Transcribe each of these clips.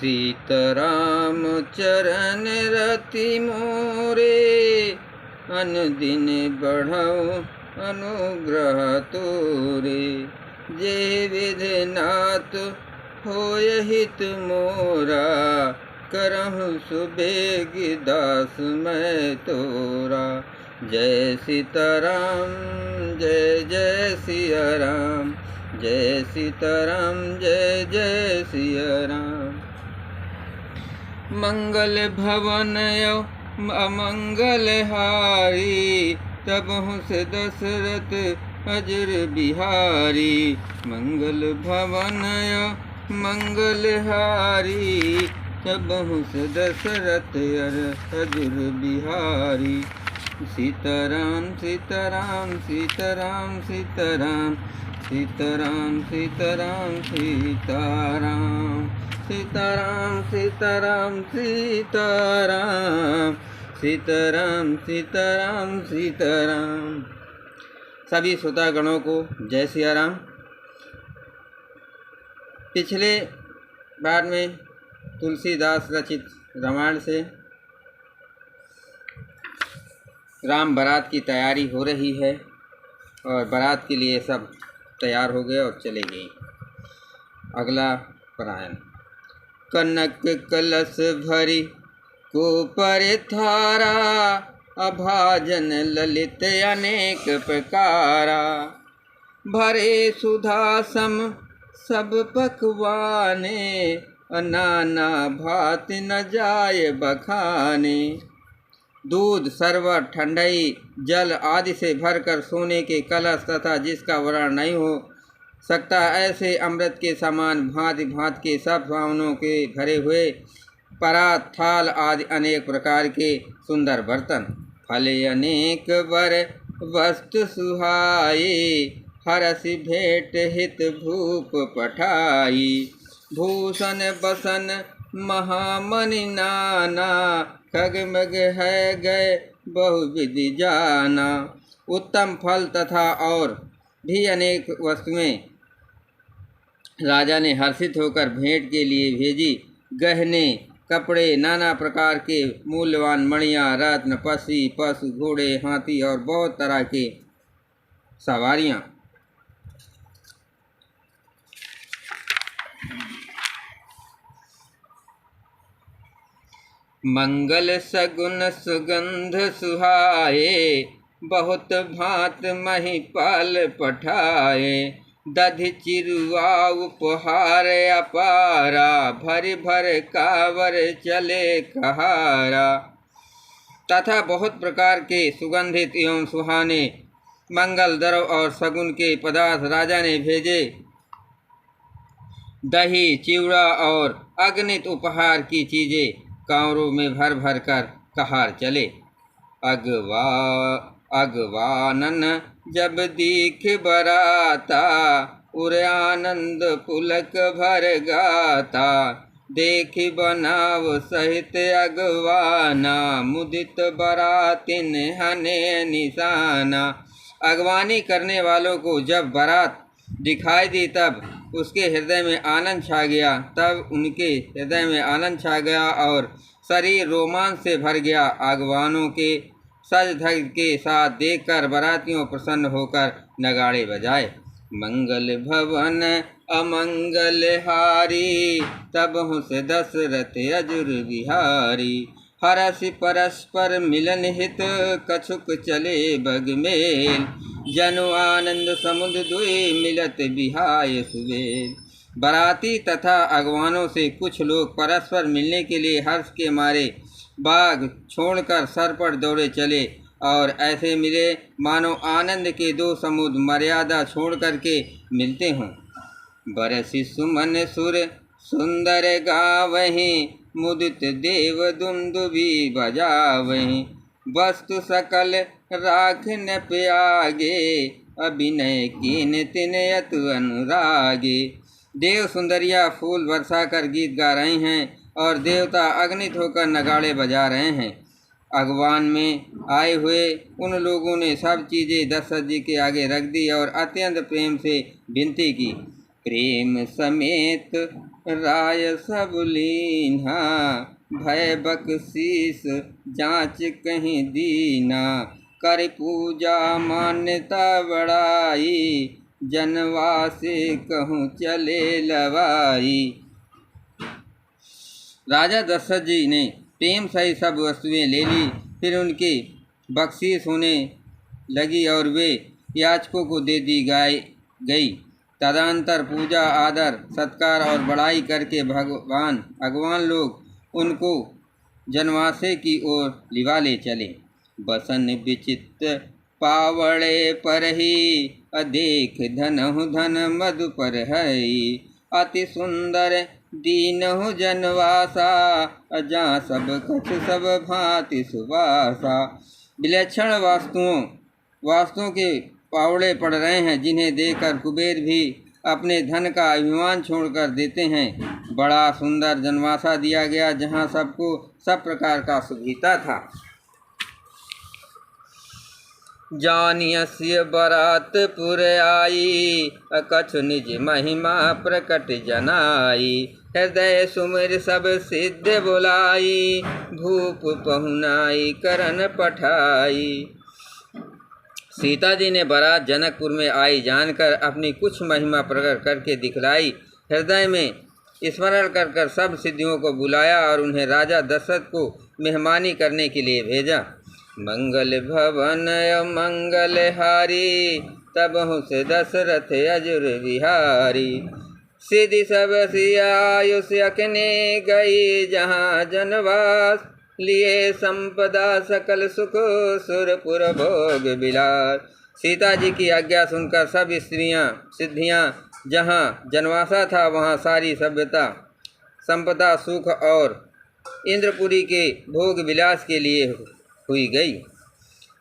सीताराम चरण रति मोरे, अनुदिन बढ़ऊ अनुग्रह तोरे। जे विधिनाथ होय हित मोरा, करहु सुबेग दास मैं तोरा। जय सीताराम जय जय सिया राम, जय सीताराम जय जय सिया राम। मंगल भवन अमंगल हारी, तबहु से दशरथ अजर बिहारी। मंगल भवन मंगल हारी, तबहु से दशरथ अजर बिहारी। सीताराम सीताराम सीताराम सीताराम, सीताराम सीताराम सीताराम, सीताराम सीताराम सीताराम, सीताराम सीताराम सीताराम। सभी श्रोतागणों को जय सिया राम। पिछले बार में तुलसीदास रचित रामायण से राम बारात की तैयारी हो रही है और बारात के लिए सब तैयार हो गए और चले गए। अगला पारायण। कनक कलश भरी को पर थारा, अभाजन ललित अनेक प्रकारा। भरे सुधा सम सब पकवाने, नाना भात न जाय बखाने। दूध शरबत ठंडई जल आदि से भरकर सोने के कलश तथा जिसका वर्णन नहीं हो सकता ऐसे अमृत के समान भांति भांति के सब सावनों के भरे हुए परात थाल आदि अनेक प्रकार के सुंदर बर्तन। फले अनेक वर वस्तु सुहाए, हरसि भेंट हित भूप पठाई। भूषण बसन महामणि नाना, खगमग है गए बहुविधि जाना। उत्तम फल तथा और भी अनेक वस्तुएं राजा ने हर्षित होकर भेंट के लिए भेजी। गहने कपड़े नाना प्रकार के मूल्यवान मणियाँ रत्न पसी पशु घोड़े हाथी और बहुत तरह के सवारियाँ। मंगल सगुन सुगंध सुहाए, बहुत भांत महिपाल पठाए। दधि चिरुआ उपहार अपारा, भर भर कावर चले कहारा। तथा बहुत प्रकार के सुगंधित एवं सुहाने मंगल द्रव्य और सगुन के पदार्थ राजा ने भेजे। दही चिवड़ा और अगणित उपहार की चीजें कांवरों में भर भर कर कहार चले। अगवानन जब दीख बराता, उर आनंद पुलक भर गाता। देख बनाव सहित अगवाना, मुदित बरातिन हने निशाना। अगवानी करने वालों को जब बारात दिखाई दी तब उसके हृदय में आनंद छा गया, तब उनके हृदय में आनंद छा गया और शरीर रोमांच से भर गया। अगवानों के सज धज के साथ देखकर बारातियों प्रसन्न होकर नगाड़े बजाए। मंगल भवन अमंगल हारी, तबहु से दशरथ अजर बिहारी। हरसि परस्पर मिलन हित, कछुक चले बग मेल। जनु आनंद समुद्र दुई, मिलत बिहाय सुबेल। बाराती तथा अगवानों से कुछ लोग परस्पर मिलने के लिए हर्ष के मारे बाग छोड़कर सर पर दौड़े चले और ऐसे मिले मानो आनंद के दो समुद्र मर्यादा छोड़ करके मिलते हों। बरसि सुमन सुर सुंदर गावहीं, मुदित देव दुंदुभि बजावहीं। वस्तु सकल राखन प्यागे, अभिनय कीन तिन अतु अनुरागे। देव सुंदरिया फूल बरसा कर गीत गा रहे हैं और देवता अग्नित होकर नगाड़े बजा रहे हैं। अगवान में आए हुए उन लोगों ने सब चीज़ें दशरथ जी के आगे रख दी और अत्यंत प्रेम से विनती की। प्रेम समेत राय सब लीन्हा, भय बख्शीस जांच कहीं दीना। कर पूजा मान्यता बढ़ाई, जनवासे कहूँ चले लवाई। राजा दशरथ जी ने प्रेम सही सब वस्तुएं ले ली। फिर उनकी बख्शीश होने लगी और वे याचकों को दे दी गई। तदनंतर पूजा आदर सत्कार और बड़ाई करके भगवान लोग उनको जनवासे की ओर लिवा ले चले। बसन विचित्र पावड़े पर ही, अदेख धनहु धन मधु पर हई। अति सुंदर दीनहु जनवासा, अजा सब कछ सब भांति सुवासा। विलक्षण वास्तुओं के पावड़े पड़ रहे हैं, जिन्हें देखकर कुबेर भी अपने धन का अभिमान छोड़कर देते हैं। बड़ा सुंदर जनवासा दिया गया, जहाँ सबको सब प्रकार का सुविधा था। जानियस्य बरातपुर आई, कछु निज महिमा प्रकट जनाई। हृदय सुमिर सब सिद्ध बुलाई, भूप पहुनाई करन पठाई। सीता जी ने बारात जनकपुर में आई जानकर अपनी कुछ महिमा प्रकट करके दिखलाई। हृदय में स्मरण कर सब सिद्धियों को बुलाया और उन्हें राजा दशरथ को मेहमानी करने के लिए भेजा। मंगल भवन मंगल हारी, तबहु से दशरथ अजुर विहारी। सिद्धि सब सियायुष यकने गई, जहाँ जनवास लिए संपदा सकल सुख सुरपुर भोग विलास। सीता जी की आज्ञा सुनकर सब स्त्रियां सिद्धियां जहाँ जनवासा था वहाँ सारी सभ्यता संपदा सुख और इंद्रपुरी के भोग विलास के लिए हुई गई।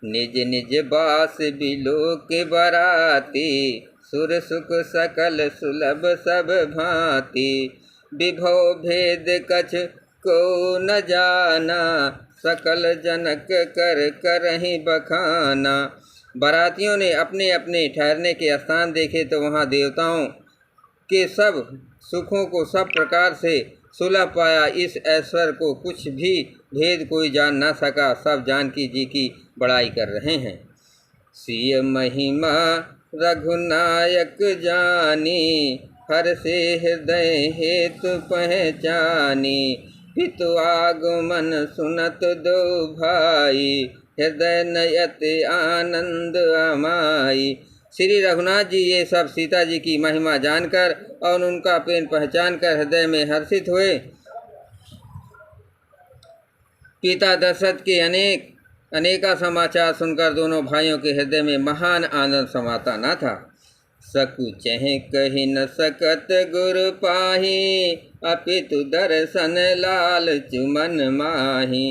निज निज बास बिलोक बराती, सुर सुख सकल सुलभ सब भांति। विभव भेद कछ को न जाना, सकल जनक कर करहि बखाना। बारातियों ने अपने अपने ठहरने के स्थान देखे तो वहाँ देवताओं के सब सुखों को सब प्रकार से सुलभ पाया। इस ऐश्वर्य को कुछ भी भेद कोई जान न सका। सब जानकी जी की बड़ाई कर रहे हैं। सिय महिमा रघुनायक जानी, हर से हृदय हेतु पहचानी। पितु आगमन सुनत दो भाई, हृदय नयत आनंद अमाई। श्री रघुनाथ जी ये सब सीता जी की महिमा जानकर और उनका प्रेम पहचान कर हृदय में हर्षित हुए। पिता दशरथ के अनेका समाचार सुनकर दोनों भाइयों के हृदय में महान आनंद समाता न था। सकुचह कहि न सकत गुरु पाही, अपितु दर्शन लाल चुमन माही।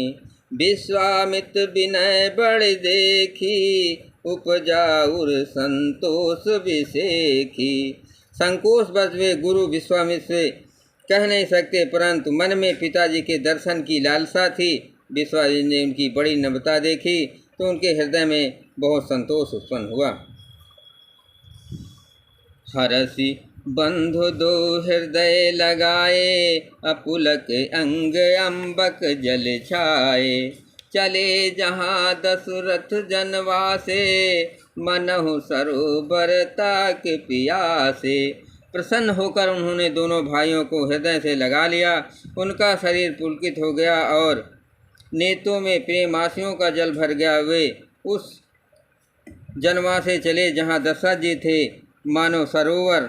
विश्वामित्र विनय बड़ देखी, उपजा उर संतोष विसेखी। संकोच बस वे गुरु विश्वामित्र से कह नहीं सकते, परंतु मन में पिताजी के दर्शन की लालसा थी। विश्वामित्र ने उनकी बड़ी नम्रता देखी तो उनके हृदय में बहुत संतोष उत्पन्न हुआ। हरसि बंधु दो हृदय लगाए, अपुलक अंग अम्बक जल छाए। चले जहाँ दशरथ जनवासे, मनहु सरोवर ताक पियासे। प्रसन्न होकर उन्होंने दोनों भाइयों को हृदय से लगा लिया। उनका शरीर पुलकित हो गया और नेत्रों में प्रेम आंसुओं का जल भर गया। वे उस जनवासे चले जहाँ दशरथ जी थे, मानो सरोवर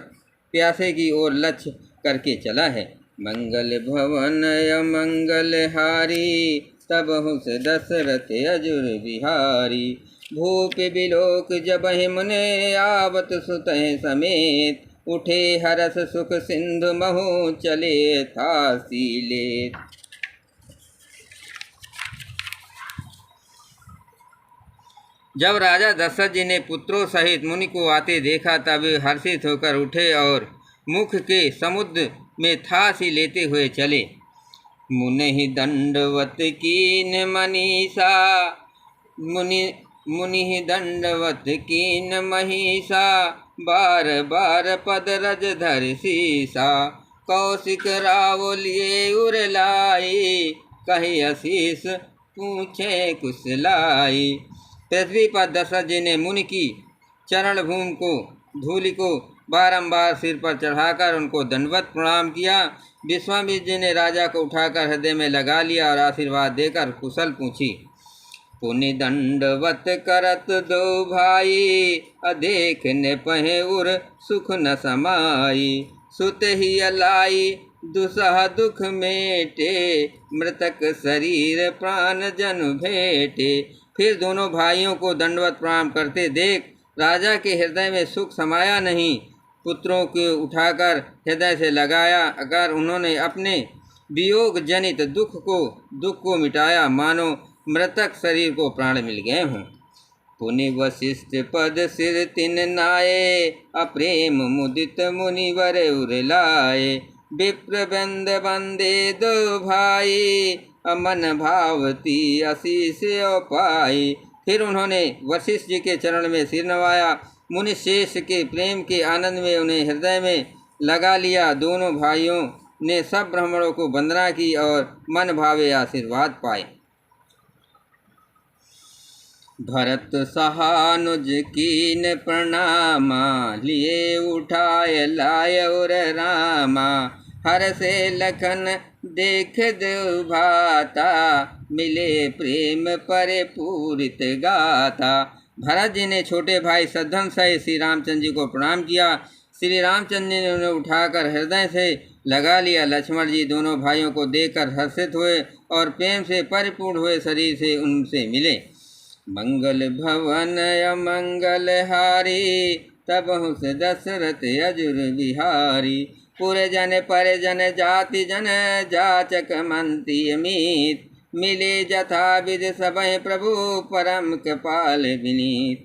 प्यासे की ओर लक्ष्य करके चला है। मंगल भवन मंगल हारी, तबहु से दशरथ अजुर बिहारी। भूप बिलोक जबहि मुने, आवत सुतहि समेत। उठे हरस सुख सिंधु महु, चले था सीले। जब राजा दशरथ जी ने पुत्रों सहित मुनि को आते देखा तब वे हर्षित होकर उठे और मुख के समुद्र में थासी लेते हुए चले। मुनि दंडवत कीन मनीषा, मुनि दंडवत कीन महिषा। बार बार पद रज धर सीसा, कौशिक राव लिए उर लाई, कही आशीष पूछे कुशलाई। पृथ्वी पर दशरथ जी ने मुनि की चरण भूमि को धूलि को बारंबार सिर पर चढ़ाकर उनको दंडवत प्रणाम किया। विश्वामित्र जी ने राजा को उठाकर हृदय में लगा लिया और आशीर्वाद देकर कुशल पूछी। पुनि दंडवत करत दो भाई, अदेख ने पहे उर सुख न समाई। सुत ही अलाई दुसह दुख मेटे, मृतक शरीर प्राण जन भेटे। फिर दोनों भाइयों को दंडवत प्रणाम करते देख राजा के हृदय में सुख समाया नहीं। पुत्रों को उठाकर हृदय से लगाया अगर उन्होंने अपने वियोग जनित दुख को मिटाया, मानो मृतक शरीर को प्राण मिल गए हों। पुनि वशिष्ठ पद सिर तिन नाये, अप्रेम मुदित मुनिवर उर लाए। विप्र बंद बंदे दो भाई, अमन भावती आशीष पाई। फिर उन्होंने वशिष्ठ जी के चरण में सिर नवाया। मुनि शेष के प्रेम के आनंद में उन्हें हृदय में लगा लिया। दोनों भाइयों ने सब ब्राह्मणों को वंदना की और मन भावे आशीर्वाद पाए। भरत सहानुज कीन प्रणामा, लिए उठाय लाय और रामा। हर से लखन देख दो भाता, मिले प्रेम पर पूरित गाथा। भरत जी ने छोटे भाई शत्रुघ्न सहित श्री रामचंद्र जी को प्रणाम किया। श्री रामचंद्र जी ने उन्हें उठाकर हृदय से लगा लिया। लक्ष्मण जी दोनों भाइयों को देखकर हर्षित हुए और प्रेम से परिपूर्ण हुए शरीर से उनसे मिले। मंगल भवन अमंगल हारी, तब हुस दशरथ अजुर बिहारी। पुरजन परिजन जाति जन, जाचक मंत्री मीत। मिले जथा विध सबहि प्रभु, परम कृपाल विनीत।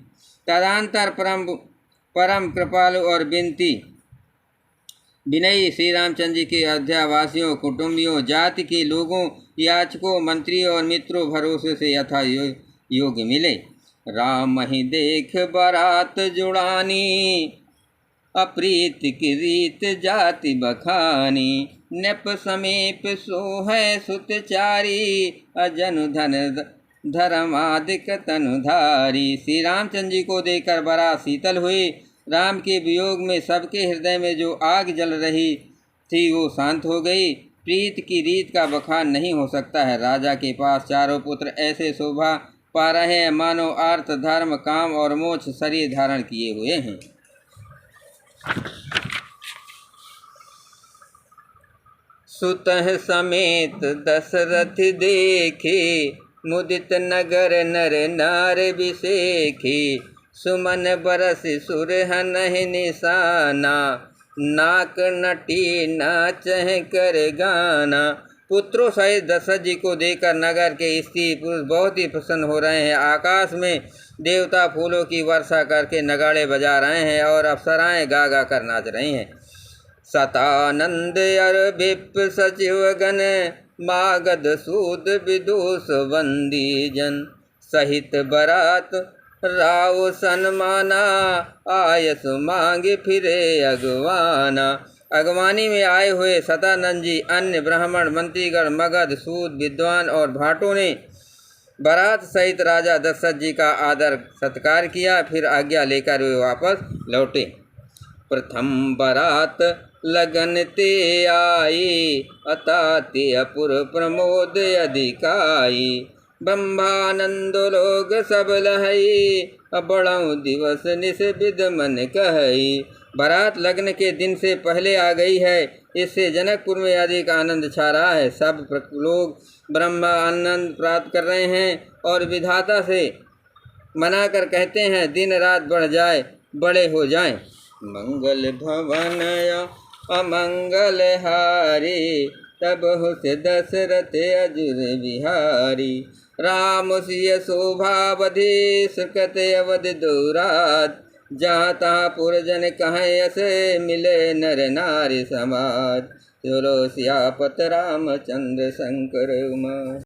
तदंतर परम कृपालु और विनयी श्री रामचंद्र जी के अयोध्यावासियों, कुटुंबियों, जाति के लोगों, याचकों, मंत्रियों और मित्रों भरोसे से यथा योग्य मिले। राम ही देख बारात जुड़ानी, अप्रीत की रीत जाति बखानी। नृप समीप सो है सुतचारी, अजनु धन धर्मादिक तनुधारी। श्री रामचंद्र जी को देखकर बारात शीतल हुई। राम के वियोग में सबके हृदय में जो आग जल रही थी वो शांत हो गई। प्रीत की रीत का बखान नहीं हो सकता है। राजा के पास चारों पुत्र ऐसे शोभा पा रहे हैं मानो अर्थ धर्म काम और मोक्ष शरीर धारण किए हुए हैं। सुतह समेत दशरथ देखे, मुदित नगर नर नार बिसेखे। सुमन बरस सुरहनहि निशाना, नाक नटी नाचह कर गाना। पुत्रों सहित दशरथ जी को देखकर नगर के स्त्री पुरुष बहुत ही प्रसन्न हो रहे हैं। आकाश में देवता फूलों की वर्षा करके नगाड़े बजा रहे हैं और अप्सराएं गा गा कर नाच रही हैं। सतानंद अर विप सचिव गण, मागध सूद विदुष बंदी जन। सहित बरात राव सन्माना, आयस मांगे फिरे अगवाना। अगवानी में आए हुए सतानंद जी, अन्य ब्राह्मण, मंत्रीगण, मगध, सूद, विद्वान और भाटों ने बारात सहित राजा दशरथ जी का आदर सत्कार किया। फिर आज्ञा लेकर वे वापस लौटे। प्रथम बारात लगन ते आई, अताति अपुर प्रमोद अधिकाई। ब्रह्मानंद लोग सब लहई, बड़ऊ दिवस निस विद मन कहई। बारात लगन के दिन से पहले आ गई है, इससे जनकपुर में अधिक आनंद छा रहा है। सब लोग ब्रह्मा आनंद प्राप्त कर रहे हैं और विधाता से मनाकर कहते हैं दिन रात बढ़ जाए, बड़े हो जाएं। मंगल भवन अमंगल हारी, तब हुस दशरथ अजुर बिहारी। राम सिय शोभावधि, सुकृत अवध दुरात। जहाँ तहाँ पुरजन कहें ऐसे, मिले नर नारी समाज। तुलो सियापत रामचंद्र शंकर उमा।